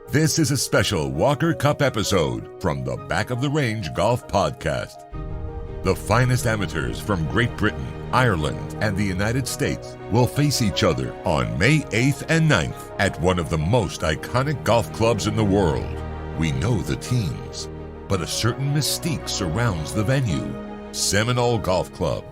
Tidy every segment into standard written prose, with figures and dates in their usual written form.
This is a special Walker Cup episode from the Back of the Range Golf Podcast. The finest amateurs from Great Britain, Ireland, and the United States will face each other on May 8th and 9th at one of the most iconic golf clubs in the world. We know the teams, but a certain mystique surrounds the venue, Seminole Golf Club.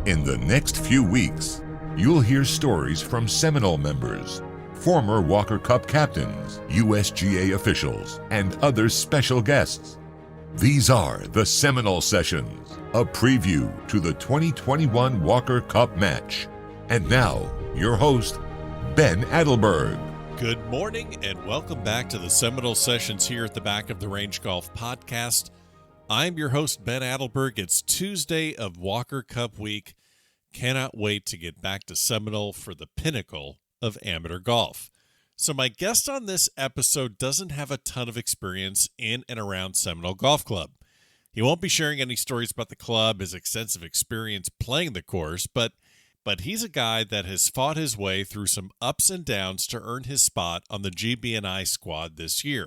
In the next few weeks, you'll hear stories from Seminole members, former Walker Cup captains, USGA officials, and other special guests. These are the Seminole Sessions, a preview to the 2021 Walker Cup match. And now, your host, Ben Adelberg. Good morning and welcome back to the Seminole Sessions here at the Back of the Range Golf Podcast. I'm your host, Ben Adelberg. It's Tuesday of Walker Cup week. Cannot wait to get back to Seminole for the pinnacle of amateur golf. So my guest on this episode doesn't have a ton of experience in and around Seminole Golf Club. He won't be sharing any stories about the club, his extensive experience playing the course, but he's a guy that has fought his way through some ups and downs to earn his spot on the gb&i squad this year.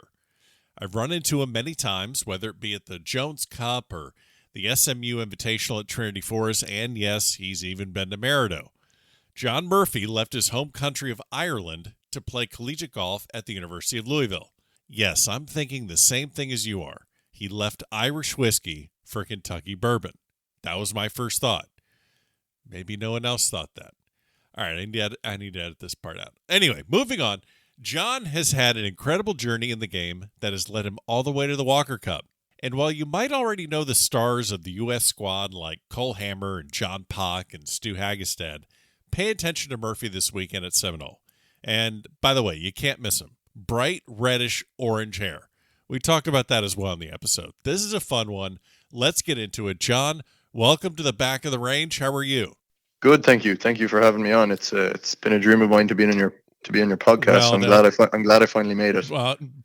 I've run into him many times, whether it be at the Jones Cup or the SMU Invitational at Trinity Forest, and yes, he's even been to Merido. John Murphy left his home country of Ireland to play collegiate golf at the University of Louisville. Yes, I'm thinking the same thing as you are. He left Irish whiskey for Kentucky bourbon. That was my first thought. Maybe no one else thought that. All right, I need to edit this part out. Anyway, moving on. John has had an incredible journey in the game that has led him all the way to the Walker Cup. And while you might already know the stars of the U.S. squad like Cole Hammer and John Pock and Stu Hagestad, pay attention to Murphy this weekend at Seminole. And by the way, you can't miss him. Bright reddish orange hair. We talked about that as well in the episode. This is a fun one. Let's get into it. John, welcome to the Back of the Range. How are you? Good, thank you. Thank you for having me on. It's been a dream of mine to be on your podcast. Well, I'm glad I finally made it.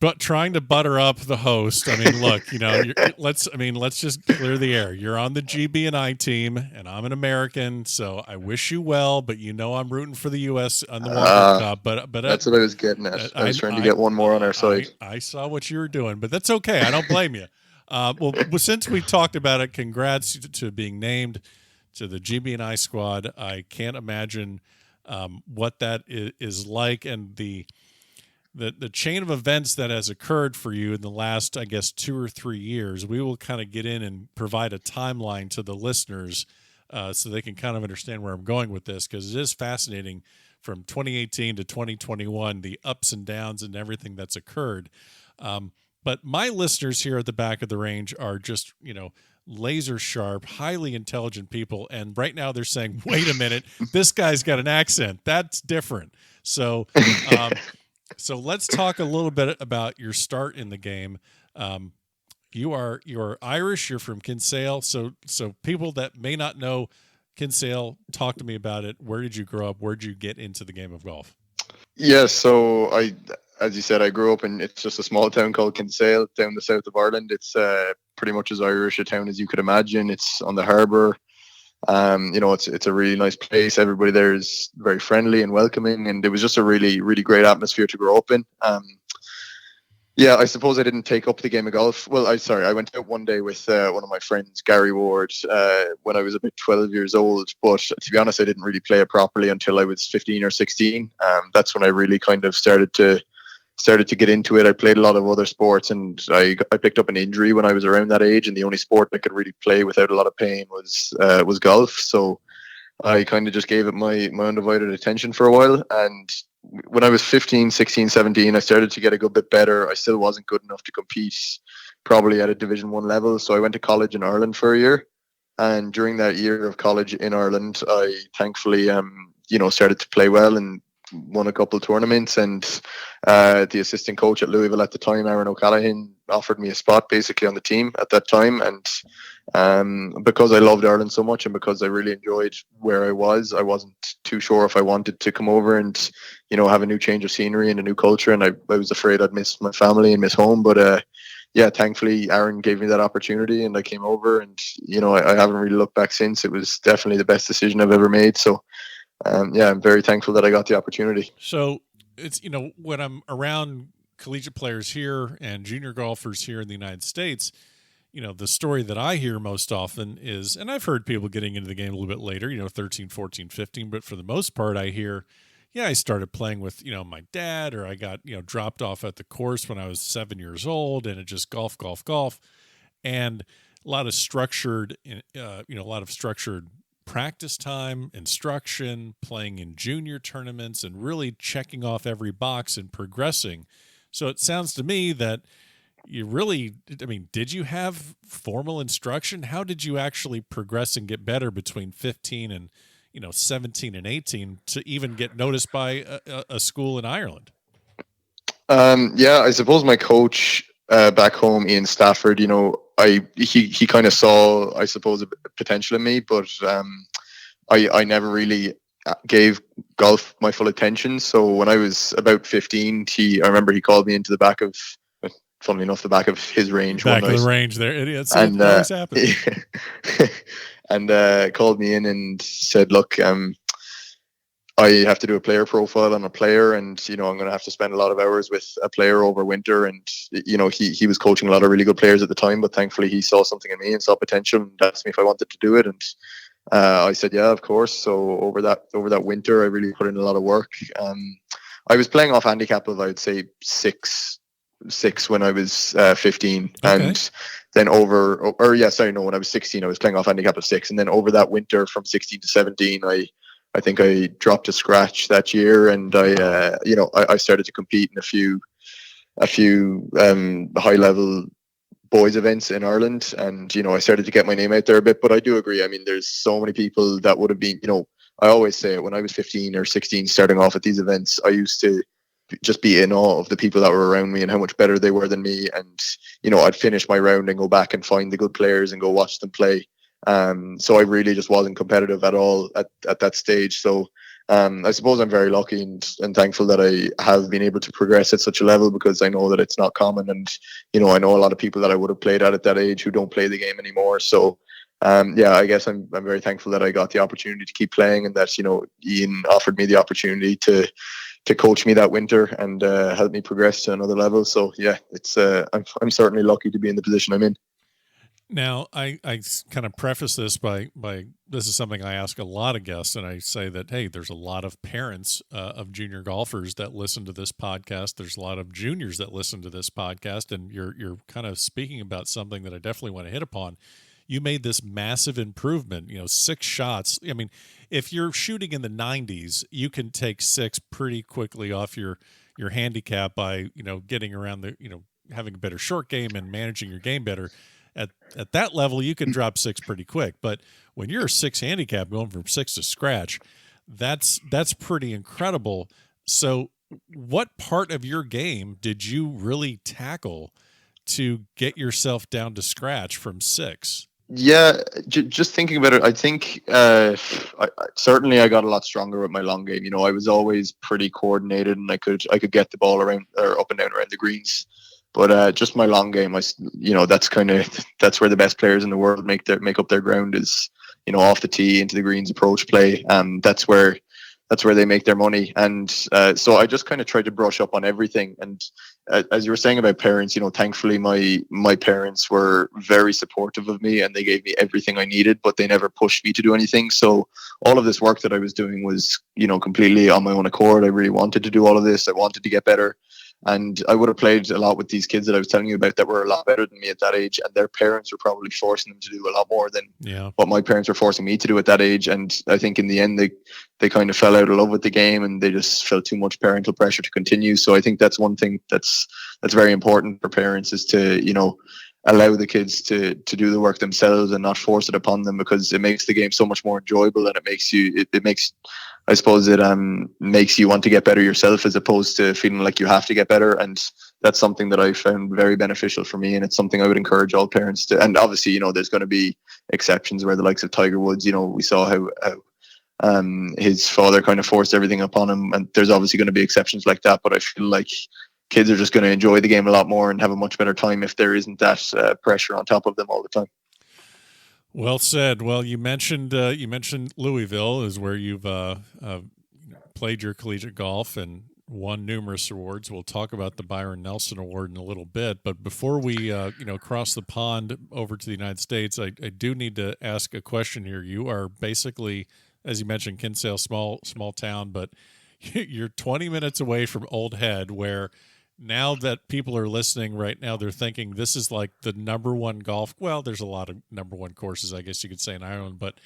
But trying to butter up the host. I mean, look, let's just clear the air. You're on the gb&i team, and I'm an American, so I wish you well. But I'm rooting for the U.S. on the Walker Cup. But that's what I was getting at. I was trying to get one more on our side. I saw what you were doing, but that's okay. I don't blame you. Well, since we talked about it, congrats to being named to the gb&i squad. I can't imagine what that is like, and the chain of events that has occurred for you in the last, I guess, 2 or 3 years. We will kind of get in and provide a timeline to the listeners so they can kind of understand where I'm going with this, because it is fascinating from 2018 to 2021, the ups and downs and everything that's occurred. But my listeners here at the Back of the Range are just, laser sharp, highly intelligent people. And right now they're saying, wait a minute, this guy's got an accent. That's different. So, so let's talk a little bit about your start in the game. You're Irish, you're from Kinsale. So people that may not know Kinsale, talk to me about it. Where did you grow up? Where did you get into the game of golf? Yes. So as you said, I grew up it's just a small town called Kinsale down the south of Ireland. It's pretty much as Irish a town as you could imagine. It's on the harbour. It's a really nice place. Everybody there is very friendly and welcoming, and it was just a really, really great atmosphere to grow up in. I suppose I didn't take up the game of golf. Well, I went out one day with one of my friends, Gary Ward, when I was about 12 years old. But to be honest, I didn't really play it properly until I was 15 or 16. That's when I really kind of started to get into it. I played a lot of other sports, and I picked up an injury when I was around that age, and the only sport I could really play without a lot of pain was golf. So I kind of just gave it my undivided attention for a while. And when I was 15, 16, 17, I started to get a good bit better. I still wasn't good enough to compete probably at a Division 1 level. So I went to college in Ireland for a year. And during that year of college in Ireland, I thankfully, started to play well and won a couple of tournaments. And the assistant coach at Louisville at the time, Aaron O'Callaghan, offered me a spot basically on the team at that time. And because I loved Ireland so much and because I really enjoyed where I wasn't too sure if I wanted to come over and, have a new change of scenery and a new culture. And I was afraid I'd miss my family and miss home. But thankfully Aaron gave me that opportunity and I came over, and, I haven't really looked back since. It was definitely the best decision I've ever made. So, I'm very thankful that I got the opportunity. So it's, when I'm around collegiate players here and junior golfers here in the United States, the story that I hear most often is, and I've heard people getting into the game a little bit later, 13, 14, 15, but for the most part, I hear, I started playing with, my dad, or I got, dropped off at the course when I was 7 years old, and it just golf, golf, golf. And a lot of structured, a lot of structured practice time, instruction, playing in junior tournaments, and really checking off every box and progressing. So it sounds to me that did you have formal instruction? How did you actually progress and get better between 15 and, 17 and 18 to even get noticed by a school in Ireland? I suppose my coach back home, Ian Stafford, he kind of saw, I suppose, a potential in me, but I never really gave golf my full attention. So when I was about 15, I remember he called me into the back of, funnily enough, the back of his range. Back of the range there. It always happens. And called me in and said, look, I have to do a player profile on a player, and I'm going to have to spend a lot of hours with a player over winter. And he was coaching a lot of really good players at the time, but thankfully he saw something in me and saw potential and asked me if I wanted to do it. And I said, yeah, of course. So over that winter, I really put in a lot of work. I was playing off handicap of, I would say, six when I was 15, okay. And then when I was 16, I was playing off handicap of 6, and then over that winter from 16 to 17, I think I dropped a scratch that year, and I started to compete in a few high level boys events in Ireland, and I started to get my name out there a bit. But I do agree. I mean, there's so many people that would have been, I always say it, when I was 15 or 16 starting off at these events, I used to just be in awe of the people that were around me and how much better they were than me. And I'd finish my round and go back and find the good players and go watch them play. So I really just wasn't competitive at all at that stage. So I suppose I'm very lucky and thankful that I have been able to progress at such a level, because I know that it's not common. And I know a lot of people that I would have played at that age who don't play the game anymore. So I guess I'm very thankful that I got the opportunity to keep playing, and that Ian offered me the opportunity to coach me that winter and help me progress to another level. So yeah, it's I'm certainly lucky to be in the position I'm in. Now, I kind of preface this by this is something I ask a lot of guests, and I say that, hey, there's a lot of parents of junior golfers that listen to this podcast. There's a lot of juniors that listen to this podcast, and you're kind of speaking about something that I definitely want to hit upon. You made this massive improvement, 6 shots. I mean, if you're shooting in the 90s, you can take 6 pretty quickly off your handicap by, getting around the, having a better short game and managing your game better. At that level, you can drop 6 pretty quick. But when you're a 6 handicap going from 6 to scratch, that's pretty incredible. So what part of your game did you really tackle to get yourself down to scratch from 6? Yeah, just thinking about it, I think certainly I got a lot stronger with my long game. I was always pretty coordinated, and I could get the ball around or up and down around the greens. But just my long game, that's where the best players in the world make up their ground, is off the tee into the greens, approach play. That's where they make their money. And so I just kind of tried to brush up on everything. And as you were saying about parents, thankfully my parents were very supportive of me, and they gave me everything I needed, but they never pushed me to do anything. So all of this work that I was doing was, completely on my own accord. I really wanted to do all of this. I wanted to get better. And I would have played a lot with these kids that I was telling you about that were a lot better than me at that age, and their parents were probably forcing them to do a lot more than what my parents were forcing me to do at that age. And I think in the end, they kind of fell out of love with the game, and they just felt too much parental pressure to continue. So I think that's one thing that's very important for parents, is to, allow the kids to do the work themselves and not force it upon them, because it makes the game so much more enjoyable, and it makes you want to get better yourself, as opposed to feeling like you have to get better. And that's something that I found very beneficial for me, and it's something I would encourage all parents to. And obviously, there's going to be exceptions where the likes of Tiger Woods, we saw how his father kind of forced everything upon him, and there's obviously going to be exceptions like that. But I feel like kids are just going to enjoy the game a lot more and have a much better time if there isn't that pressure on top of them all the time. Well said. Well, you mentioned Louisville is where you've played your collegiate golf, and won numerous awards. We'll talk about the Byron Nelson Award in a little bit, but before we cross the pond over to the United States, I do need to ask a question here. You are basically, as you mentioned, Kinsale, small town, but you're 20 minutes away from Old Head, where now that people are listening right now, they're thinking this is like the number one golf. Well, there's a lot of number one courses, I guess you could say, in Ireland, but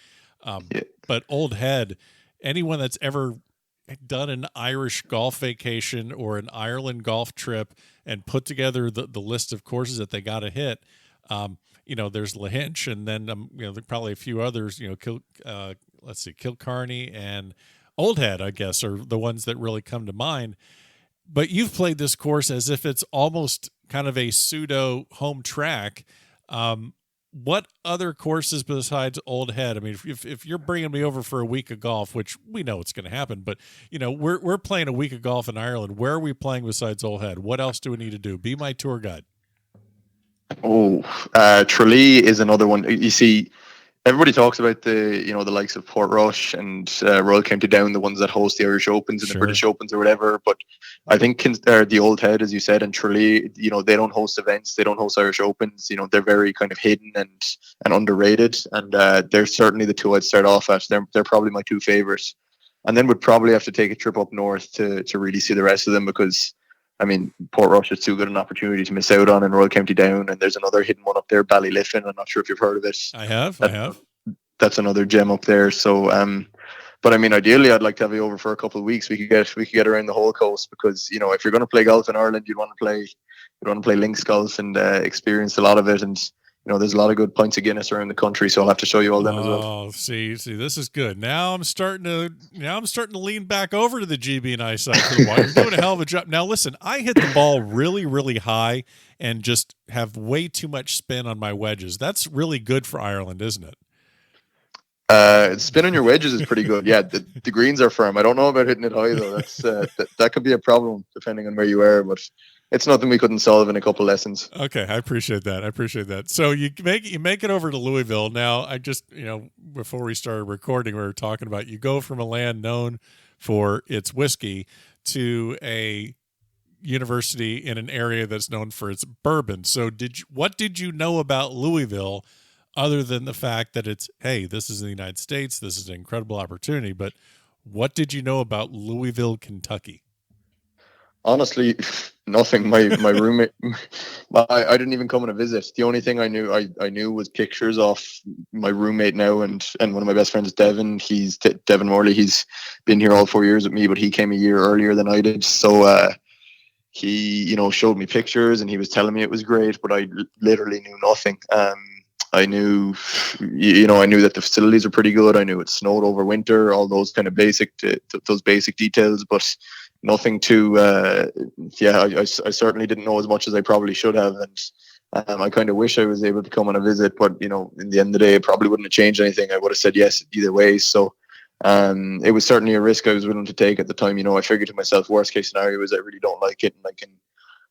Old Head, anyone that's ever done an Irish golf vacation or an Ireland golf trip and put together the list of courses that they got to hit, there's Lahinch, and then there are probably a few others. Kilcarney and Old Head, I guess, are the ones that really come to mind. But you've played this course as if it's almost kind of a pseudo home track. What other courses besides Old Head? I mean, if you're bringing me over for a week of golf, which we know it's going to happen, but we're playing a week of golf in Ireland. Where are we playing besides Old Head? What else do we need to do? Be my tour guide. Tralee is another one. You see, everybody talks about the likes of Portrush and Royal County Down, the ones that host the Irish Opens and Sure. the British Opens or whatever. But I think the Old Head, as you said, and Tralee, they don't host events, they don't host Irish Opens. They're very kind of hidden and underrated, and they're certainly the two I'd start off at. They're probably my two favorites, and then would probably have to take a trip up north to really see the rest of them, because I mean, Portrush is too good an opportunity to miss out on, in Royal County Down, and there's another hidden one up there, Ballyliffin. I'm not sure if you've heard of it. I have. That's another gem up there. So, but I mean, ideally, I'd like to have you over for a couple of weeks. We could get around the whole coast, because if you're going to play golf in Ireland, you'd want to play links golf and experience a lot of it. And there's a lot of good pints of Guinness around the country, so I'll have to show you all them as well. Oh, see, this is good. Now I'm starting to lean back over to the gb&i side for the while. You're doing a hell of a job. Now listen, I hit the ball really, really high and just have way too much spin on my wedges. That's really good for Ireland, isn't it? Spin on your wedges is pretty good. Yeah, the greens are firm. I don't know about hitting it high though. That's that could be a problem depending on where you are, but it's nothing we couldn't solve in a couple lessons. Okay, I appreciate that. So you make it over to Louisville. Now, I just before we started recording, we were talking about you go from a land known for its whiskey to a university in an area that's known for its bourbon. So what did you know about Louisville, other than the fact that this is in the United States, this is an incredible opportunity, but what did you know about Louisville, Kentucky? Honestly, nothing. My roommate, I didn't even come on a visit. The only thing I knew was pictures of my roommate now, and one of my best friends, Devin. He's Devin Morley. He's been here all 4 years with me, but he came a year earlier than I did. So he, showed me pictures, and he was telling me it was great, but I literally knew nothing. I knew that the facilities are pretty good. I knew it snowed over winter, all those kind of basic details, but nothing too. I certainly didn't know as much as I probably should have, and I kind of wish I was able to come on a visit. But in the end of the day, it probably wouldn't have changed anything. I would have said yes either way. So, it was certainly a risk I was willing to take at the time. I figured to myself, worst case scenario is I really don't like it, and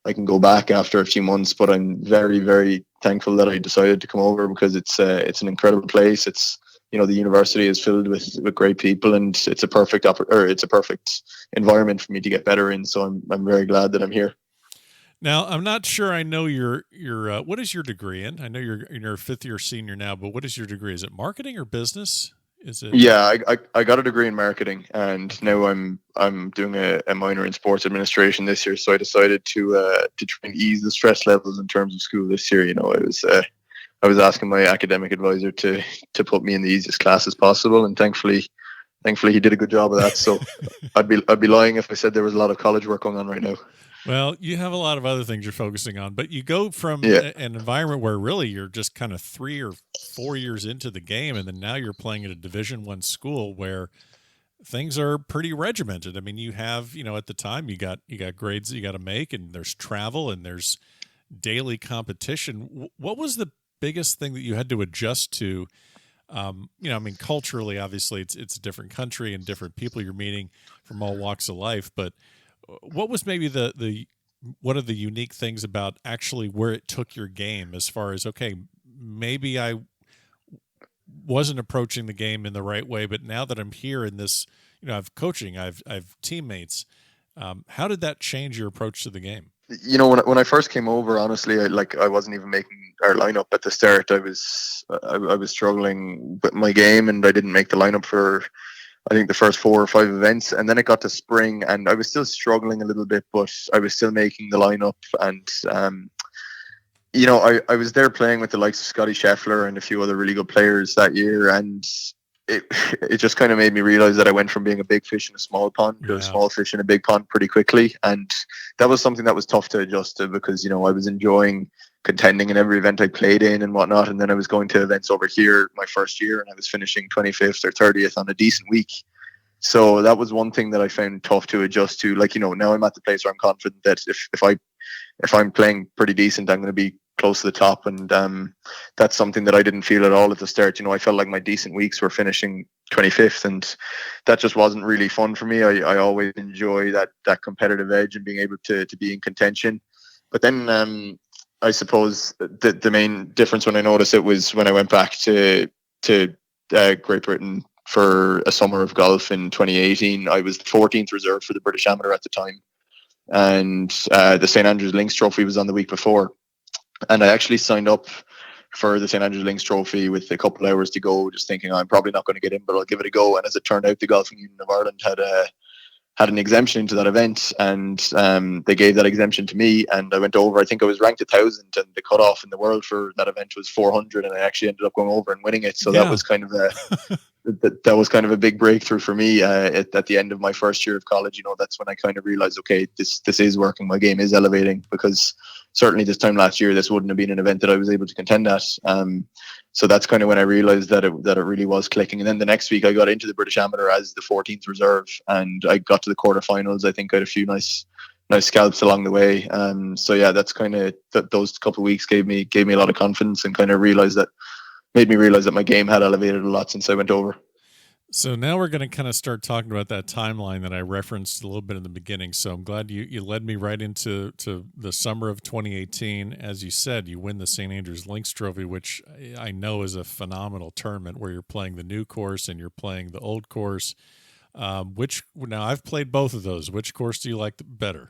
I can go back after a few months. But I'm very, very thankful that I decided to come over, because it's an incredible place. It's the university is filled with great people, and it's a perfect environment for me to get better in. So I'm very glad that I'm here. Now, I'm not sure I know your what is your degree in? I know you're in your fifth year senior now, but what is your degree? Is it marketing or business? Is it? Yeah, I got a degree in marketing, and now I'm doing a minor in sports administration this year. So I decided to try and ease the stress levels in terms of school this year. I was asking my academic advisor to put me in the easiest classes possible, and thankfully he did a good job of that. So I'd be lying if I said there was a lot of college work going on right now. Well, you have a lot of other things you're focusing on, but you go from an environment where really you're just kind of 3 or 4 years into the game, and then now you're playing at a Division I school where things are pretty regimented. I mean, you have, at the time you got grades that you got to make, and there's travel and there's daily competition. What was the biggest thing that you had to adjust to? Culturally, obviously it's a different country and different people you're meeting from all walks of life, but what was maybe one of the unique things about actually where it took your game, as far as, okay, maybe I wasn't approaching the game in the right way, but now that I'm here in this, I've coaching, I've teammates. How did that change your approach to the game? When I first came over, honestly, I wasn't even making our lineup at the start. I was struggling with my game, and I didn't make the lineup for, I think, the first 4 or 5 events. And then it got to spring, and I was still struggling a little bit, but I was still making the lineup. And I was there playing with the likes of Scotty Scheffler and a few other really good players that year, and it it just kind of made me realize that I went from being a big fish in a small pond to a small fish in a big pond pretty quickly, and that was something that was tough to adjust to, because I was enjoying contending in every event I played in and whatnot, and then I was going to events over here my first year, and I was finishing 25th or 30th on a decent week. So that was one thing that I found tough to adjust to. Now I'm at the place where I'm confident that if I'm playing pretty decent, I'm going to be close to the top, and that's something that I didn't feel at all at the start. I felt like my decent weeks were finishing 25th, and that just wasn't really fun for me. I always enjoy that competitive edge and being able to be in contention. But then I suppose the main difference when I noticed it was when I went back to Great Britain for a summer of golf in 2018. I was the 14th reserve for the British Amateur at the time, and the St Andrews Links Trophy was on the week before. And I actually signed up for the St Andrews Links Trophy with a couple of hours to go, just thinking I'm probably not going to get in, but I'll give it a go. And as it turned out, the Golfing Union of Ireland had an exemption into that event, and they gave that exemption to me, and I went over. I think I was ranked 1,000, and the cutoff in the world for that event was 400, and I actually ended up going over and winning it. So that was kind of that was kind of a big breakthrough for me at the end of my first year of college. That's when I kind of realized, okay, this is working. My game is elevating, because certainly this time last year, this wouldn't have been an event that I was able to contend at. So that's kind of when I realized that it really was clicking. And then the next week I got into the British Amateur as the 14th reserve, and I got to the quarterfinals. I think I had a few nice scalps along the way. So yeah, that's kind of those couple of weeks gave me a lot of confidence, and kind of made me realize that my game had elevated a lot since I went over. So now we're going to kind of start talking about that timeline that I referenced a little bit in the beginning. So I'm glad you led me right into the summer of 2018. As you said, you win the St. Andrews Links Trophy, which I know is a phenomenal tournament where you're playing the new course and you're playing the old course. Now I've played both of those. Which course do you like better?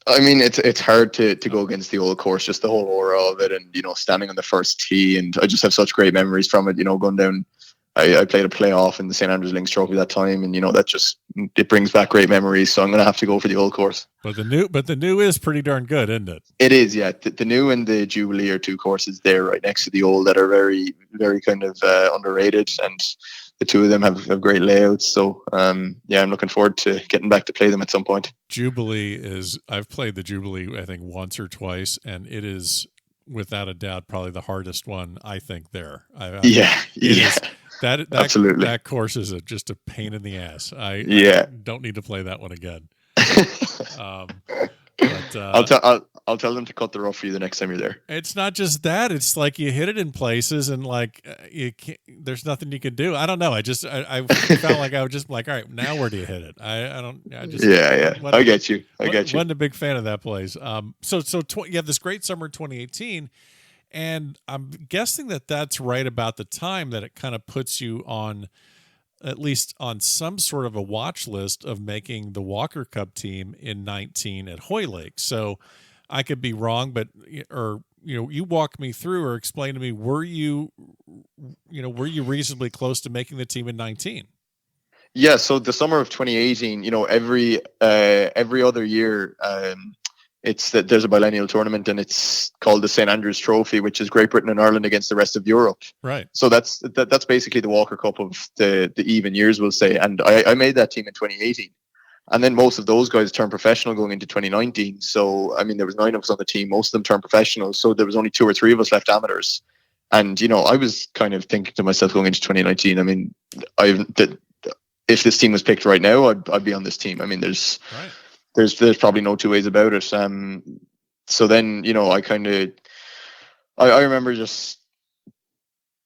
I mean, it's hard to go against the old course, just the whole aura of it, and standing on the first tee, and I just have such great memories from it. Going down, I played a playoff in the St Andrews Links Trophy that time, and that just, it brings back great memories. So I'm gonna have to go for the old course. But the new is pretty darn good, isn't it? It is, yeah. The new and the Jubilee are two courses there right next to the old that are very, very kind of underrated, and the two of them have great layouts. So yeah, I'm looking forward to getting back to play them at some point. I've played the Jubilee, I think, once or twice, and it is without a doubt probably the hardest one, I think, there. Yeah. Absolutely. That course is just a pain in the ass. I don't need to play that one again. But I'll tell them to cut the rough for you the next time you're there. It's not just that; it's like you hit it in places, and like you can't, there's nothing you can do. I don't know. I felt like I was just like, all right, now where do you hit it? I get you. Wasn't a big fan of that place. You have this great summer 2018, and I'm guessing that's right about the time that it kind of puts you on, at least on some sort of a watch list of making the Walker Cup team in 19 at Hoylake. So I could be wrong, but you walk me through or explain to me, were you reasonably close to making the team in 19? Yeah. So the summer of 2018, every other year, it's that there's a biennial tournament, and it's called the St Andrews Trophy, which is Great Britain and Ireland against the rest of Europe. Right. So that's basically the Walker Cup of the even years, we'll say. And I made that team in 2018, and then most of those guys turned professional going into 2019. So I mean, there was 9 of us on the team. Most of them turned professional. So there was only 2 or 3 of us left amateurs. And I was kind of thinking to myself going into 2019. I mean, if this team was picked right now, I'd be on this team. I mean, there's probably no two ways about it. So then, I remember just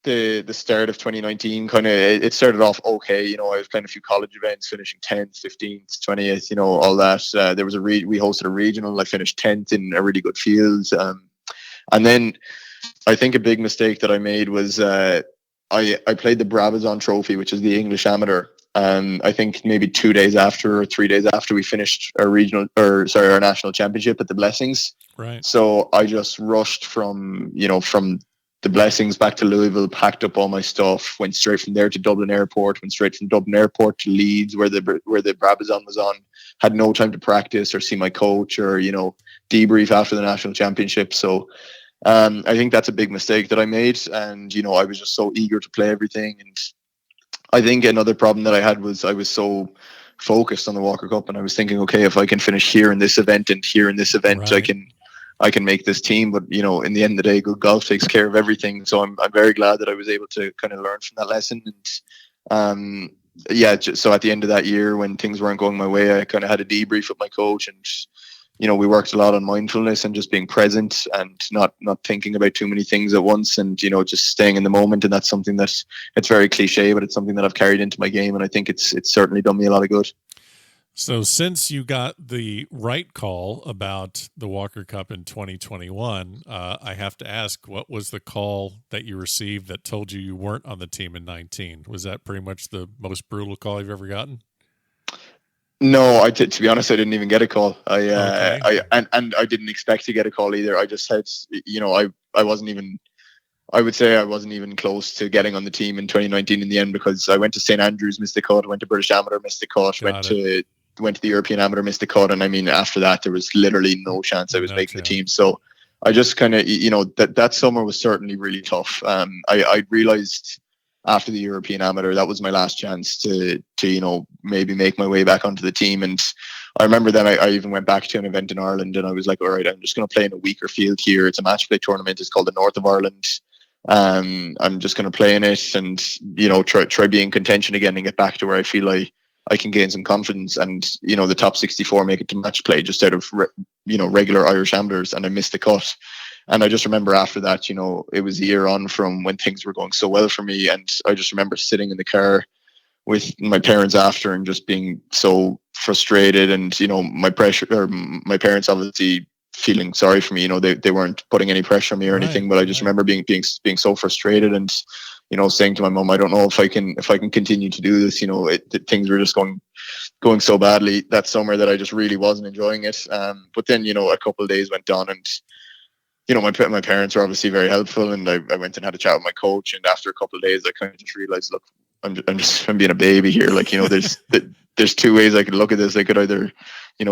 the start of 2019, kind of, it started off okay. I was playing a few college events, finishing 10th, 15th, 20th, all that. There was we hosted a regional. I finished 10th in a really good field. And then I think a big mistake that I made was I played the Brabazon Trophy, which is the English Amateur. I think maybe 2 days after or 3 days after we finished our our national championship at the Blessings. Right. So I just rushed from the Blessings back to Louisville, packed up all my stuff, went straight from there to Dublin Airport, went straight from Dublin Airport to Leeds, where the Brabazon was on. Had no time to practice or see my coach or debrief after the national championship. So I think that's a big mistake that I made, and I was just so eager to play everything. And I think another problem that I had was I was so focused on the Walker Cup, and I was thinking, okay, if I can finish here in this event and here in this event, right. I can make this team. But in the end of the day, good golf takes care of everything. So I'm very glad that I was able to kind of learn from that lesson. And so at the end of that year, when things weren't going my way, I kind of had a debrief with my coach, and we worked a lot on mindfulness and just being present and not thinking about too many things at once, and just staying in the moment. And that's something that, it's very cliche, but it's something that I've carried into my game, and I think it's certainly done me a lot of good. So since you got the right call about the Walker Cup in 2021, I have to ask, what was the call that you received that told you weren't on the team in 19? Was that pretty much the most brutal call you've ever gotten? No, to be honest, I didn't even get a call. Okay. I didn't expect to get a call either. I just said, I wasn't even, I would say I wasn't even close to getting on the team in 2019 in the end, because I went to St. Andrews, missed the cut, went to British Amateur, missed the cut, went to the European Amateur, missed the cut. And I mean, after that, there was literally no chance I was making the team. So I just kind of, that summer was certainly really tough. I realized after the European Amateur, that was my last chance to maybe make my way back onto the team. And I remember then I even went back to an event in Ireland, and I was like, all right, I'm just going to play in a weaker field here. It's a match play tournament. It's called the North of Ireland. I'm just going to play in it and, try be in contention again and get back to where I feel I can gain some confidence. And, the top 64 make it to match play just out of, regular Irish amateurs, and I missed the cut. And I just remember after that, it was a year on from when things were going so well for me. And I just remember sitting in the car with my parents after and just being so frustrated. And, my parents obviously feeling sorry for me. They weren't putting any pressure on me or anything, but I just remember being so frustrated and, saying to my mom, I don't know if I can continue to do this. Things were just going so badly that summer that I just really wasn't enjoying it. But then, a couple of days went on, and my parents were obviously very helpful, and I went and had a chat with my coach. And after a couple of days, I kind of just realized, look, I'm being a baby here. Like, there's two ways I could look at this. I could either,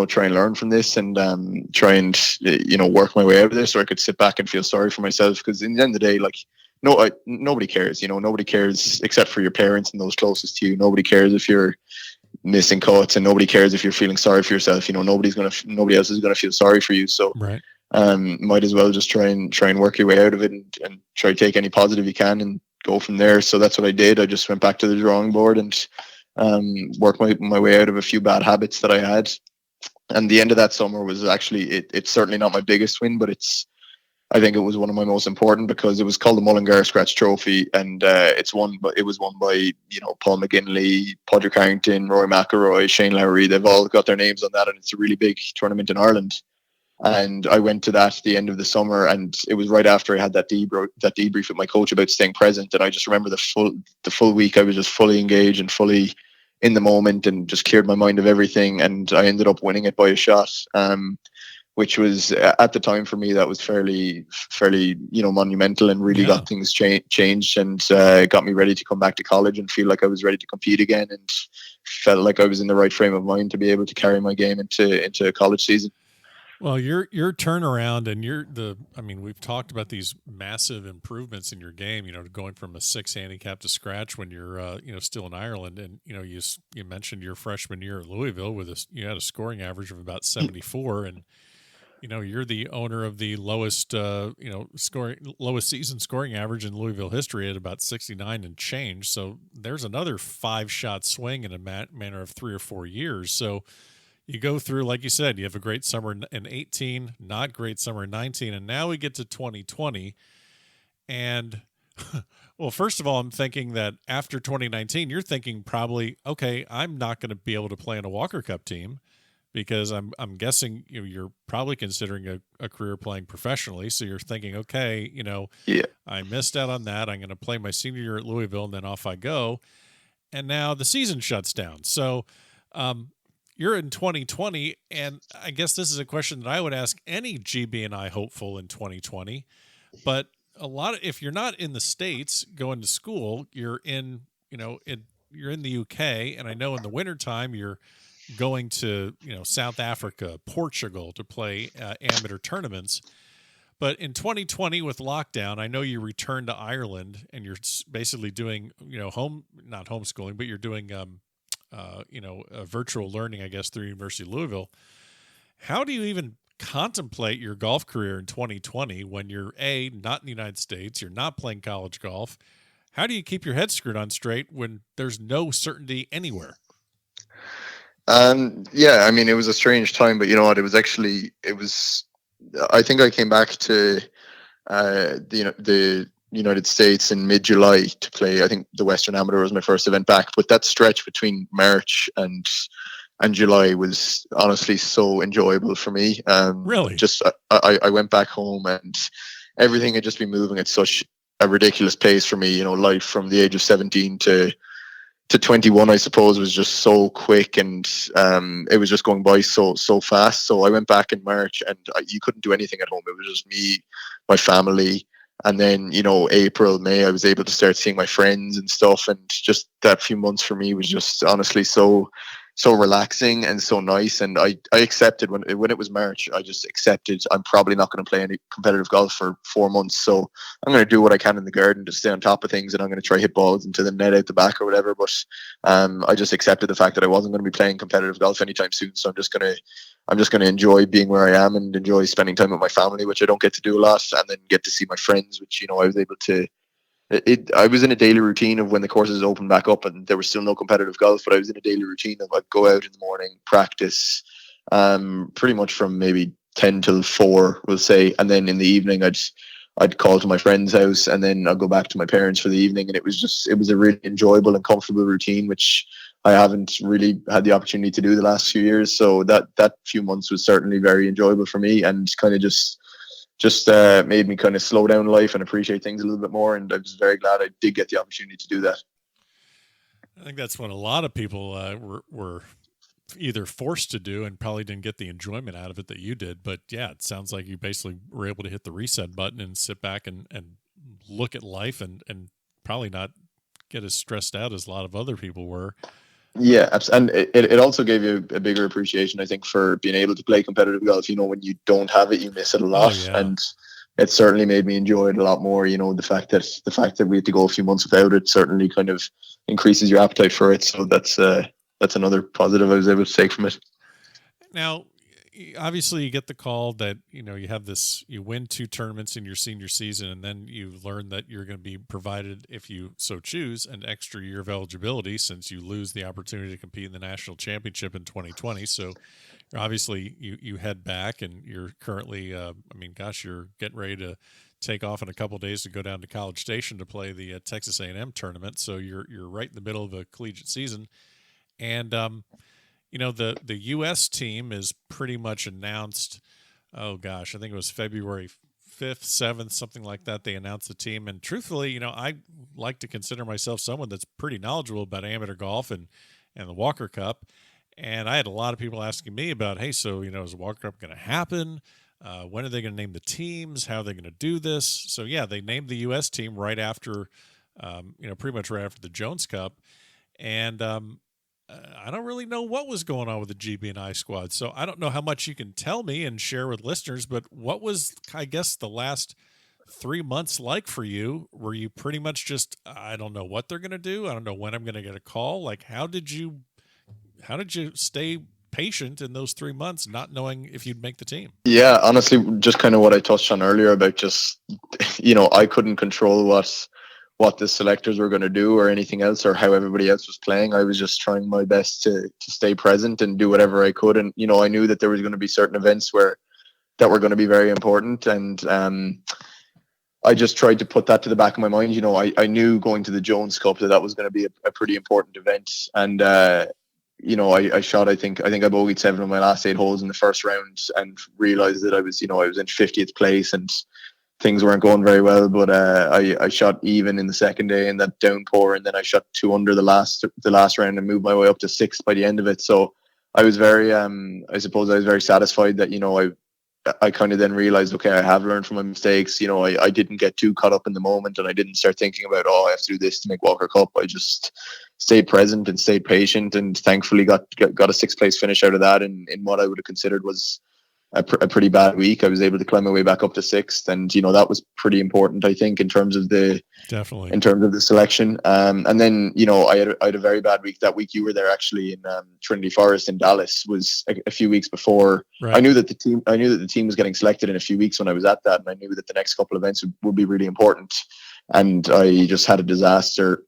try and learn from this and try and, work my way out of this, or I could sit back and feel sorry for myself. Because in the end of the day, like, nobody cares. Nobody cares except for your parents and those closest to you. Nobody cares if you're missing cuts, and nobody cares if you're feeling sorry for yourself. Nobody else is gonna feel sorry for you. So right. Might as well just try and work your way out of it, and try to take any positive you can and go from there. So that's what I did. I just went back to the drawing board and worked my way out of a few bad habits that I had. And the end of that summer was actually, it's certainly not my biggest win, but I think it was one of my most important, because it was called the Mullingar Scratch Trophy, and it was won by Paul McGinley, Padraig Harrington, Rory McIlroy, Shane Lowry. They've all got their names on that, and it's a really big tournament in Ireland. And I went to that at the end of the summer, and it was right after I had that debrief with my coach about staying present. And I just remember the full week I was just fully engaged and fully in the moment, and just cleared my mind of everything. And I ended up winning it by a shot, which was at the time for me, that was fairly monumental, and really got things changed, and got me ready to come back to college and feel like I was ready to compete again, and felt like I was in the right frame of mind to be able to carry my game into a college season. Well, your turnaround, and we've talked about these massive improvements in your game, going from a 6 handicap to scratch when you're, still in Ireland. And, you mentioned your freshman year at Louisville you had a scoring average of about 74, and, you're the owner of the lowest season scoring average in Louisville history at about 69 and change. So there's another 5-shot swing in a manner of 3 or 4 years. So you go through, like you said, you have a great summer in 18, not great summer in 19, and now we get to 2020. And, well, first of all, I'm thinking that after 2019, you're thinking probably, okay, I'm not going to be able to play in a Walker Cup team, because I'm guessing you're probably considering a career playing professionally. So you're thinking, okay, I missed out on that. I'm going to play my senior year at Louisville, and then off I go. and now the season shuts down. So you're in 2020, and I guess this is a question that I would ask any gb&i hopeful in 2020. But if you're not in the States going to school, you're in, you're in the UK, and I know in the wintertime you're going to, South Africa, Portugal to play amateur tournaments. But in 2020 with lockdown, I know you returned to Ireland and you're basically doing, not homeschooling, but you're doing, virtual learning, I guess, through University of Louisville. How do you even contemplate your golf career in 2020 when you're not in the United States, you're not playing college golf? How do you keep your head screwed on straight when there's no certainty anywhere? Yeah, I mean, it was a strange time, but you know what? I think I came back to the United States in mid-July to play. I think the Western Amateur was my first event back, but that stretch between March and July was honestly so enjoyable for me. Really? Just I went back home and everything had just been moving at such a ridiculous pace for me. Life from the age of 17 to 21, I suppose, was just so quick, and it was just going by so fast. So I went back in March, and you couldn't do anything at home. It was just me, my family, and then April, May, I was able to start seeing my friends and stuff. And just that few months for me was just honestly so relaxing and so nice. And I accepted when it was March, I just accepted I'm probably not going to play any competitive golf for 4 months. So I'm going to do what I can in the garden to stay on top of things, and I'm going to try hit balls into the net out the back or whatever. But I just accepted the fact that I wasn't going to be playing competitive golf anytime soon. So I'm just going to enjoy being where I am and enjoy spending time with my family, which I don't get to do a lot, and then get to see my friends, which I was able to. I was in a daily routine of when the courses opened back up and there was still no competitive golf, but I was in a daily routine of I'd go out in the morning, practice, pretty much from maybe 10 till 4, we'll say, and then in the evening I'd call to my friend's house, and then I'd go back to my parents for the evening. And it was a really enjoyable and comfortable routine, which I haven't really had the opportunity to do the last few years. So that few months was certainly very enjoyable for me, and kind of just made me kind of slow down life and appreciate things a little bit more. And I was very glad I did get the opportunity to do that. I think that's what a lot of people were either forced to do and probably didn't get the enjoyment out of it that you did. But yeah, it sounds like you basically were able to hit the reset button and sit back and look at life and probably not get as stressed out as a lot of other people were. Yeah, and it also gave you a bigger appreciation, I think, for being able to play competitive golf. When you don't have it, you miss it a lot. Oh, yeah. And it certainly made me enjoy it a lot more. The fact that we had to go a few months without it certainly kind of increases your appetite for it. So that's another positive I was able to take from it. Now, obviously you get the call that, you win 2 tournaments in your senior season, and then you learn that you're going to be provided, if you so choose, an extra year of eligibility since you lose the opportunity to compete in the national championship in 2020. So obviously you head back, and you're currently, you're getting ready to take off in a couple of days to go down to College Station to play the Texas A&M tournament. So you're right in the middle of a collegiate season. And, the U.S. team is pretty much announced. Oh gosh, I think it was February 5th, 7th, something like that. They announced the team, and truthfully, I like to consider myself someone that's pretty knowledgeable about amateur golf and the Walker Cup. And I had a lot of people asking me about, hey, so is the Walker Cup going to happen? When are they going to name the teams? How are they going to do this? So yeah, they named the U.S. team right after, pretty much right after the Jones Cup, and I don't really know what was going on with the gb&i squad. So I don't know how much you can tell me and share with listeners, but what was, I guess, the last 3 months like for you? Were you pretty much just, I don't know what they're going to do, I don't know when I'm going to get a call? Like, how did you stay patient in those 3 months, not knowing if you'd make the team? Yeah, honestly, just kind of what I touched on earlier about just, I couldn't control what the selectors were going to do or anything else, or how everybody else was playing. I was just trying my best to stay present and do whatever I could. And, I knew that there was going to be certain events that were going to be very important. And I just tried to put that to the back of my mind. I knew going to the Jones Cup that was going to be a pretty important event. And, I shot, I think I bogeyed 7 of my last 8 holes in the first round, and realized that I was in 50th place. And things weren't going very well, but I shot even in the second day in that downpour, and then I shot 2 under the last round and moved my way up to 6th by the end of it. So I was very I suppose I was very satisfied that, I kind of then realized, okay, I have learned from my mistakes. I didn't get too caught up in the moment, and I didn't start thinking about, I have to do this to make Walker Cup. I just stayed present and stayed patient, and thankfully got a 6th place finish out of that in what I would have considered was a pretty bad week. I was able to climb my way back up to 6th, and that was pretty important, I think, in terms of the selection. And then I had a very bad week that week. You were there actually in Trinity Forest in Dallas. Was a few weeks before. Right. I knew that the team was getting selected in a few weeks when I was at that, and I knew that the next couple of events would be really important. And I just had a disaster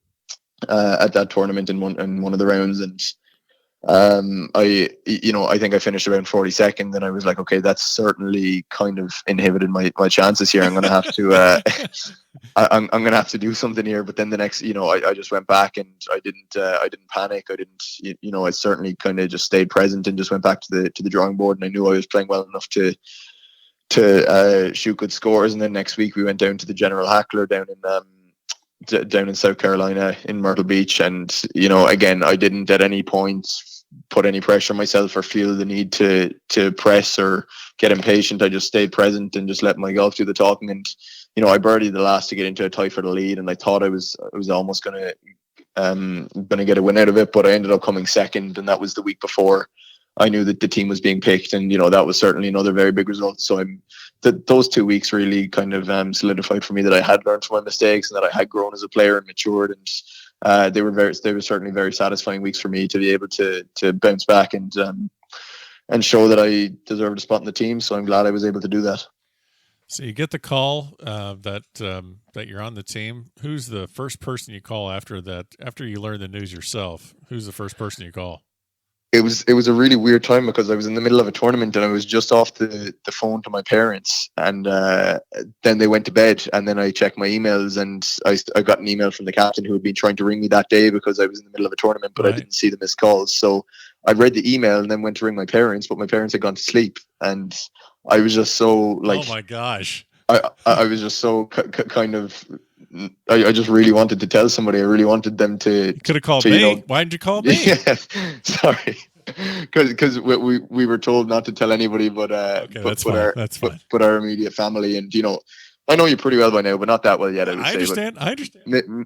at that tournament in one of the rounds, and I think I finished around 42nd, and I was like, okay, that's certainly kind of inhibited my chances here. I'm going to have to I'm going to have to do something here. But then the next, I just went back, and I didn't panic. I didn't, I certainly kind of just stayed present and just went back to the drawing board. And I knew I was playing well enough to shoot good scores. And then next week we went down to the General Hackler down in South Carolina in Myrtle Beach, and again, I didn't at any point put any pressure on myself or feel the need to press or get impatient. I just stayed present and just let my golf do the talking. And I birdied the last to get into a tie for the lead, and I thought I was almost gonna get a win out of it, but I ended up coming second, and that was the week before I knew that the team was being picked, and that was certainly another very big result. So those 2 weeks really kind of solidified for me that I had learned from my mistakes and that I had grown as a player and matured. And they were certainly very satisfying weeks for me to be able to bounce back and show that I deserved a spot in the team. So I'm glad I was able to do that. So you get the call that you're on the team. Who's the first person you call after that? After you learn the news yourself, who's the first person you call? It was a really weird time because I was in the middle of a tournament and I was just off the phone to my parents, and then they went to bed, and then I checked my emails, and I got an email from the captain who had been trying to ring me that day because I was in the middle of a tournament, but right. I didn't see the missed calls. So I read the email and then went to ring my parents, but my parents had gone to sleep, and I was just so like, oh my gosh, I was just so kind of. I just really wanted to tell somebody. I really wanted them to. You could have called me. Why didn't you call me? Yeah, sorry, because we were told not to tell anybody, but that's fine. But our immediate family, and I know you pretty well by now, but not that well yet. I understand.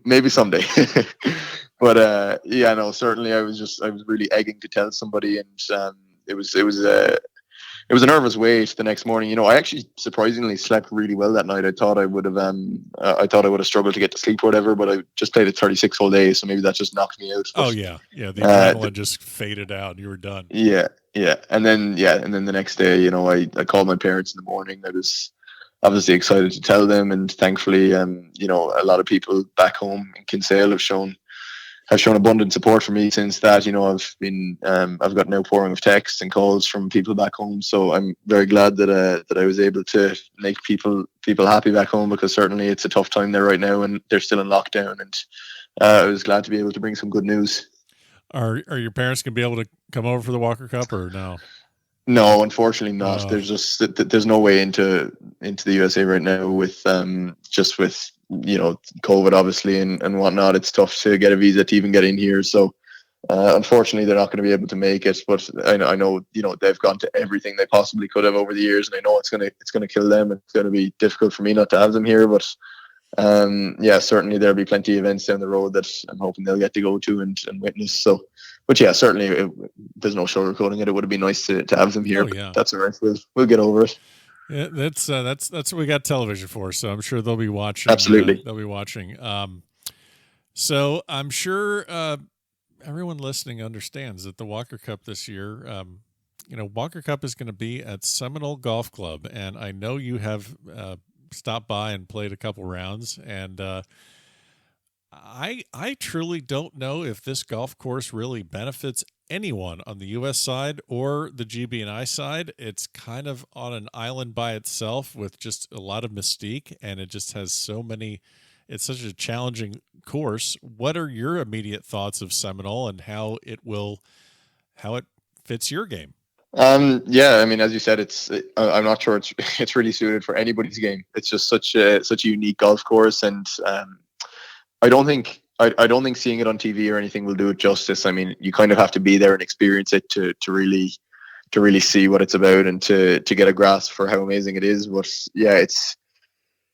Maybe someday. But certainly I was really egging to tell somebody, and it was a nervous wait the next morning. I actually surprisingly slept really well that night. I thought I would have struggled to get to sleep or whatever, but I just played a 36 whole day, so maybe that just knocked me out. But, the adrenaline just faded out. You were done. Yeah, and then the next day, I called my parents in the morning. I was obviously excited to tell them, and thankfully, a lot of people back home in Kinsale have shown abundant support for me since that. I've got an outpouring of texts and calls from people back home, so I'm very glad that I was able to make people happy back home, because certainly it's a tough time there right now, and they're still in lockdown, and I was glad to be able to bring some good news. Are your parents going to be able to come over for the Walker Cup or no? No, unfortunately not. There's no way into the USA right now with COVID obviously and whatnot. It's tough to get a visa to even get in here. So unfortunately, they're not going to be able to make it. But I know they've gone to everything they possibly could have over the years, and I know it's gonna kill them. It's going to be difficult for me not to have them here. But certainly there'll be plenty of events down the road that I'm hoping they'll get to go to and witness. So. But yeah, certainly there's no sugarcoating it. It would be nice to have them here. Oh, yeah. That's all right. We'll get over it. Yeah, that's what we got television for. So I'm sure they'll be watching. Absolutely, they'll be watching. So I'm sure everyone listening understands that the Walker Cup this year, Walker Cup is going to be at Seminole Golf Club, and I know you have stopped by and played a couple rounds, and I truly don't know if this golf course really benefits anyone on the U.S. side or the gb&i side. It's kind of on an island by itself with just a lot of mystique, and it just has it's such a challenging course. What are your immediate thoughts of Seminole and how it fits your game? Yeah, I mean, as you said, I'm not sure it's really suited for anybody's game. It's just such a unique golf course, and I don't think seeing it on TV or anything will do it justice. I mean, you kind of have to be there and experience it to really see what it's about and to get a grasp for how amazing it is. But yeah, it's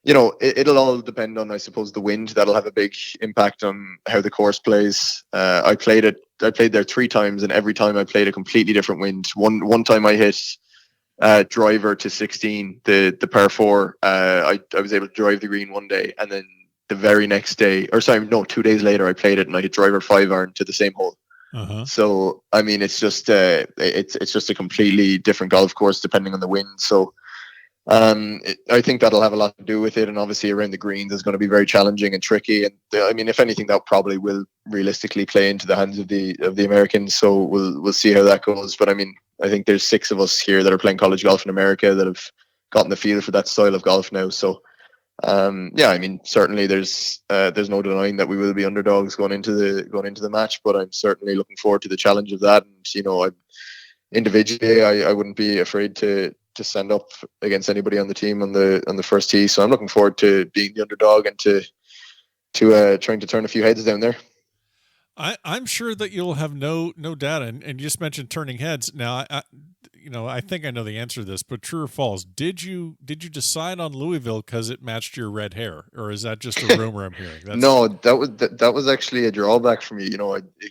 it'll all depend on, I suppose, the wind. That'll have a big impact on how the course plays. I played there 3 times, and every time I played a completely different wind. One time I hit driver to 16, the par 4. I was able to drive the green one day, and then the very next day, or sorry, no, 2 days later, I played it and I hit driver 5 iron to the same hole. Uh-huh. So I mean, it's just a completely different golf course depending on the wind. So I think that'll have a lot to do with it, and obviously around the greens is going to be very challenging and tricky. And I mean, if anything, that probably will realistically play into the hands of the Americans. So we'll see how that goes. But I mean, I think there's 6 of us here that are playing college golf in America that have gotten the feel for that style of golf now. So yeah, I mean, certainly there's no denying that we will be underdogs going into the match, but I'm certainly looking forward to the challenge of that. And individually, I wouldn't be afraid to stand up against anybody on the team on the first tee. So I'm looking forward to being the underdog and to trying to turn a few heads down there. I'm sure that you'll have no doubt. And you just mentioned turning heads. Now, I think I know the answer to this, but true or false, did you decide on Louisville because it matched your red hair, or is that just a rumor I'm hearing? No, that was actually a drawback for me.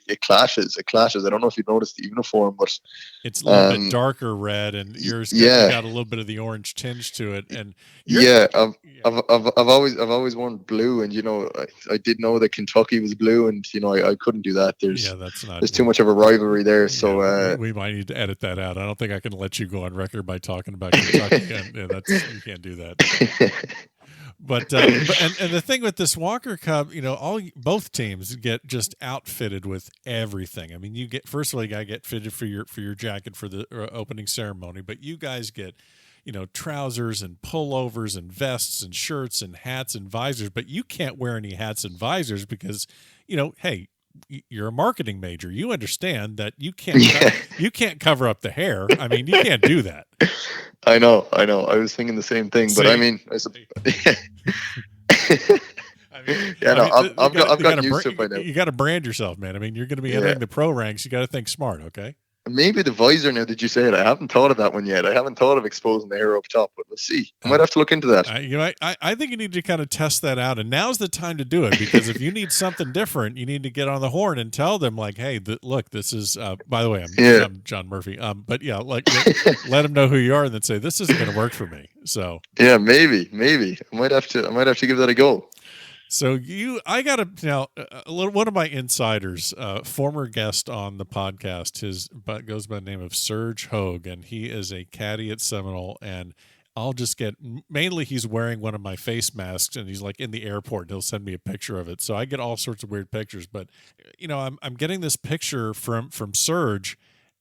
It clashes. I don't know if you noticed the uniform, but it's a little bit darker red, and yours got a little bit of the orange tinge to it. And I've always worn blue, and I did know that Kentucky was blue, and I couldn't do that. There's too much of a rivalry there. Yeah, so we might need to edit that out. I don't think I can let you go on record by talking about Kentucky. You can't do that. But and the thing with this Walker Cup, both teams get just outfitted with everything. I mean, you first of all, you gotta get fitted for your jacket for the opening ceremony, but you guys get trousers and pullovers and vests and shirts and hats and visors, but you can't wear any hats and visors because hey, you're a marketing major. You understand that you can't cover up the hair. I mean, you can't do that. I know. I was thinking the same thing, but I mean, I've gotten used to it by now. You got to brand yourself, man. I mean, you're going to be entering the pro ranks. You got to think smart, okay? Maybe the visor. Now that you say it, I haven't thought of that one yet. I haven't thought of exposing the hair up top, but let's see. I might have to look into that. I think you need to kind of test that out, and now's the time to do it, because if you need something different, you need to get on the horn and tell them, like, hey, look, this is. By the way, I'm John Murphy. But yeah, like let them know who you are, and then say this isn't going to work for me. So yeah, maybe I might have to give that a go. So I got to now one of my insiders, former guest on the podcast, goes by the name of Serge Hogue, and he is a caddy at Seminole. And I'll just mainly he's wearing one of my face masks, and he's like in the airport, and he'll send me a picture of it. So I get all sorts of weird pictures, but I'm getting this picture from Serge,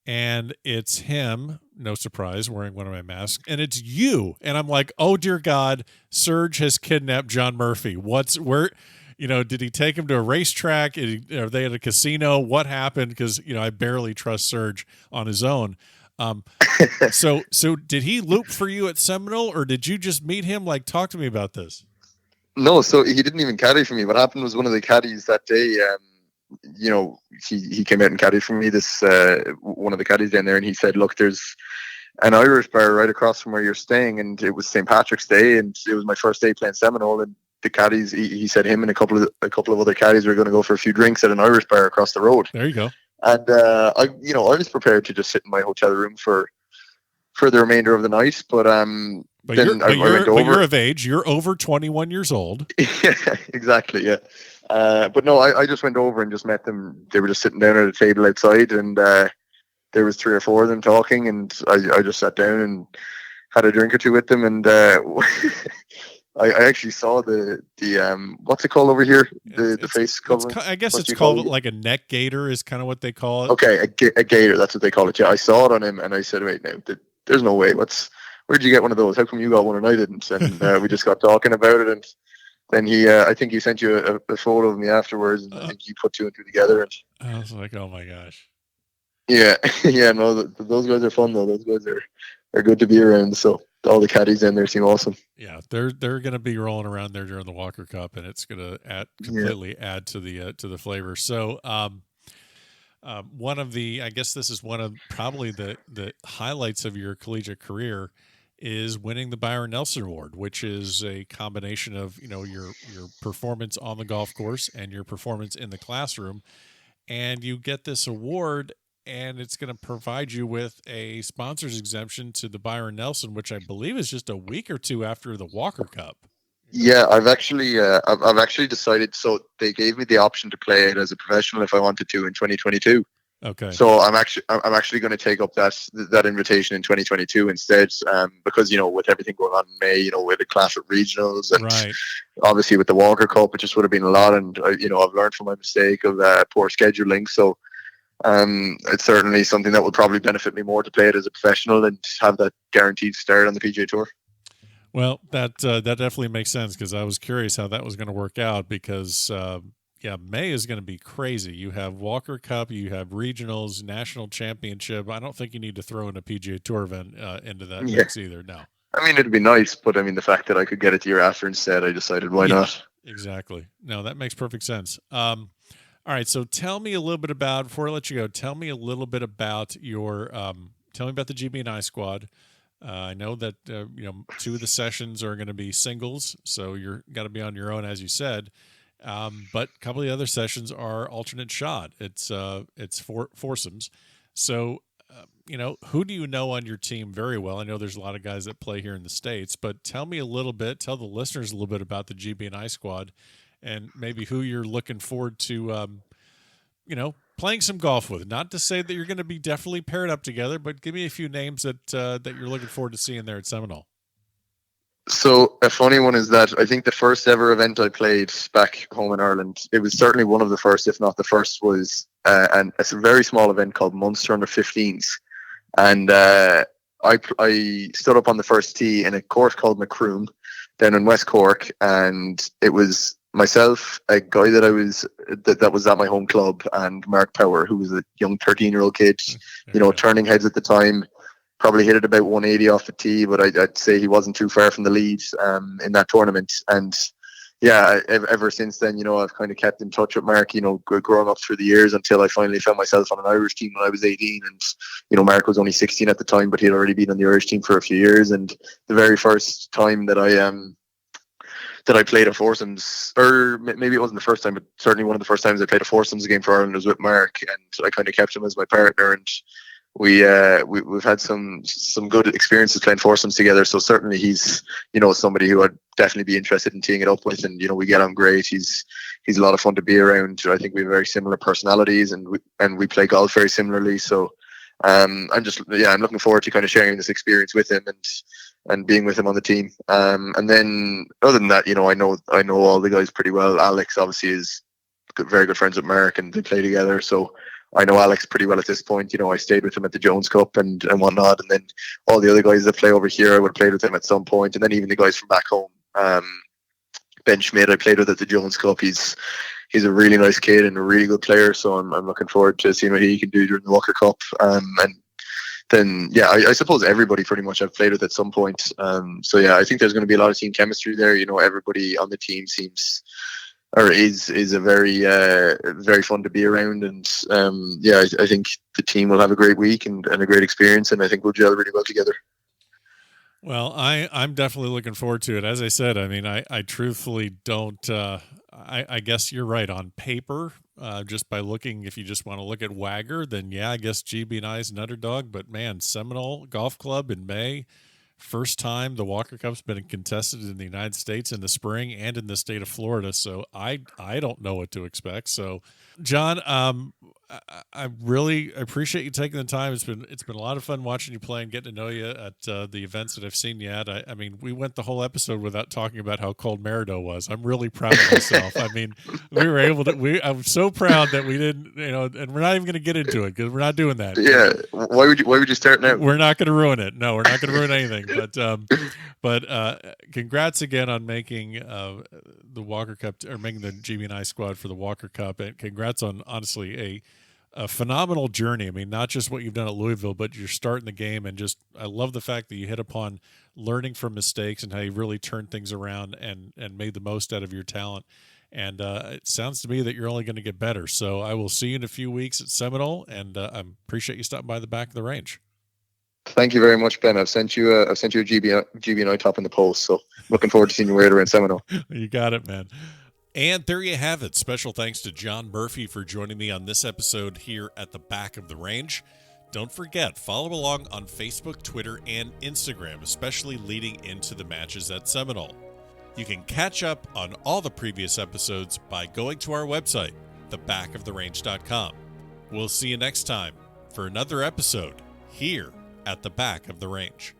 and it's him, no surprise, wearing one of my masks, and it's you. And I'm like, oh dear God, Serge has kidnapped John Murphy. Did he take him to a racetrack? Are they at a casino? What happened? Because, I barely trust Serge on his own. So did he loop for you at Seminole, or did you just meet him? Like, talk to me about this. No, so he didn't even caddy for me. What happened was one of the caddies that day, he came out and caddied for me, this one of the caddies down there, and he said, look, there's an Irish bar right across from where you're staying, and it was St. Patrick's Day, and it was my first day playing Seminole, and the caddies, he said him and a couple of other caddies were going to go for a few drinks at an Irish bar across the road. There you go. And I was prepared to just sit in my hotel room for the remainder of the night, but you're of age. You're over 21 years old. Yeah, exactly. Yeah. But no, I just went over and just met them. They were just sitting down at a table outside, and there was 3 or 4 of them talking, and I just sat down and had a drink or two with them, and I actually saw the what's it called over here? The face covering. I guess it's called like a neck gaiter is kind of what they call it. Okay, a gaiter, that's what they call it. Yeah, I saw it on him, and I said, wait, no, there's no way. Where'd you get one of those? How come you got one and I didn't? And we just got talking about it, and then I think he sent you a photo of me afterwards, and I think you put 2 and 2 together. And I was like, oh my gosh. Yeah, yeah, no, those guys are fun though. Those guys are good to be around. So all the caddies in there seem awesome. Yeah, they're going to be rolling around there during the Walker Cup, and it's going to Yeah, completely add to the flavor. So, one of the, I guess this is one of probably the highlights of your collegiate career, is winning the Byron Nelson Award, which is a combination of your performance on the golf course and your performance in the classroom, and you get this award. And it's going to provide you with a sponsor's exemption to the Byron Nelson, which I believe is just a week or two after the Walker Cup. yeah. I've actually decided. So they gave me the option to play it as a professional if I wanted to in 2022. Okay. So I'm actually going to take up that invitation in 2022 instead, because with everything going on in May, with the class at regionals and Right. obviously with the Walker Cup, it just would have been a lot, and I've learned from my mistake of poor scheduling. So it's certainly something that would probably benefit me more to play it as a professional and have that guaranteed start on the PGA Tour. Well, that definitely makes sense, because I was curious how that was going to work out, because May is going to be crazy. You have Walker Cup, you have regionals, national championship. I don't think you need to throw in a PGA Tour event into that mix either. No. I mean, it'd be nice, but I mean, the fact that I could get it the year after instead, I decided why not. Exactly. No, that makes perfect sense. All right, so tell me a little bit about, before I let you go, tell me a little bit about your, tell me about the gb&i squad. I know that, two of the sessions are going to be singles, so you're got to be on your own, as you said. But a couple of the other sessions are alternate shot. It's foursomes. So, who do you know on your team very well? I know there's a lot of guys that play here in the States, but tell me a little bit, tell the listeners a little bit about the gb&i squad, and maybe who you're looking forward to, playing some golf with. Not to say that you're going to be definitely paired up together, but give me a few names that you're looking forward to seeing there at Seminole. So a funny one is that I think the first ever event I played back home in Ireland, it was certainly one of the first, if not the first, was a very small event called Munster Under 15s. And I stood up on the first tee in a course called Macroom down in West Cork, and it was myself, a guy that was at my home club, and Mark Power, who was a young 13-year-old kid, turning heads at the time. Probably hit it about 180 off the tee, but I'd say he wasn't too far from the lead in that tournament. And yeah, ever since then, I've kind of kept in touch with Mark, growing up through the years until I finally found myself on an Irish team when I was 18. And, Mark was only 16 at the time, but he'd already been on the Irish team for a few years. And the very first time that I played a foursomes, or maybe it wasn't the first time, but certainly one of the first times I played a foursomes game for Ireland was with Mark, and I kind of kept him as my partner. And we've had some good experiences playing foursomes together. So certainly he's somebody who I'd definitely be interested in teeing it up with, and we get on great. He's a lot of fun to be around. I think we have very similar personalities, and we play golf very similarly. So I'm looking forward to kind of sharing this experience with him and being with him on the team. And then other than that, I know all the guys pretty well. Alex obviously is very good friends with Mark, and they play together. So I know Alex pretty well at this point. I stayed with him at the Jones Cup and whatnot. And then all the other guys that play over here, I would have played with them at some point. And then even the guys from back home, Ben Schmidt, I played with at the Jones Cup. He's a really nice kid and a really good player. So I'm looking forward to seeing what he can do during the Walker Cup. And then, I suppose everybody pretty much I've played with at some point. I think there's going to be a lot of team chemistry there. Everybody on the team is a very fun to be around, and I think the team will have a great week and a great experience, and I think we'll gel really well together. Well, I'm definitely looking forward to it. As I said, I mean, I truthfully don't. I guess you're right on paper. Just by looking, if you just want to look at Wagger, then I guess gb&i is an underdog. But man, Seminole Golf Club in May. First time the Walker Cup's been contested in the United States in the spring and in the state of Florida, so I don't know what to expect. So, John, I really appreciate you taking the time. It's been a lot of fun watching you play and getting to know you at the events that I've seen you at. I mean, we went the whole episode without talking about how cold Merido was. I'm really proud of myself. I mean, we were able to. I'm so proud that we didn't, and we're not even going to get into it because we're not doing that. Yeah, why would you start now? We're not going to ruin it. No, we're not going to ruin anything. But congrats again on making the Walker Cup, or making the gb&i squad for the Walker Cup, and congrats on honestly a phenomenal journey. I mean, not just what you've done at Louisville, but you're starting the game, and just I love the fact that you hit upon learning from mistakes and how you really turned things around and made the most out of your talent. And it sounds to me that you're only going to get better. So I will see you in a few weeks at Seminole, and I appreciate you stopping by the back of the range. Thank you very much, Ben. I've sent you a gb&i top in the post, so looking forward to seeing you later in Seminole. You got it, man. And there you have it. Special thanks to John Murphy for joining me on this episode here at the back of the range. Don't forget, follow along on Facebook, Twitter, and Instagram, especially leading into the matches at Seminole. You can catch up on all the previous episodes by going to our website, thebackoftherange.com. We'll see you next time for another episode here at the back of the range.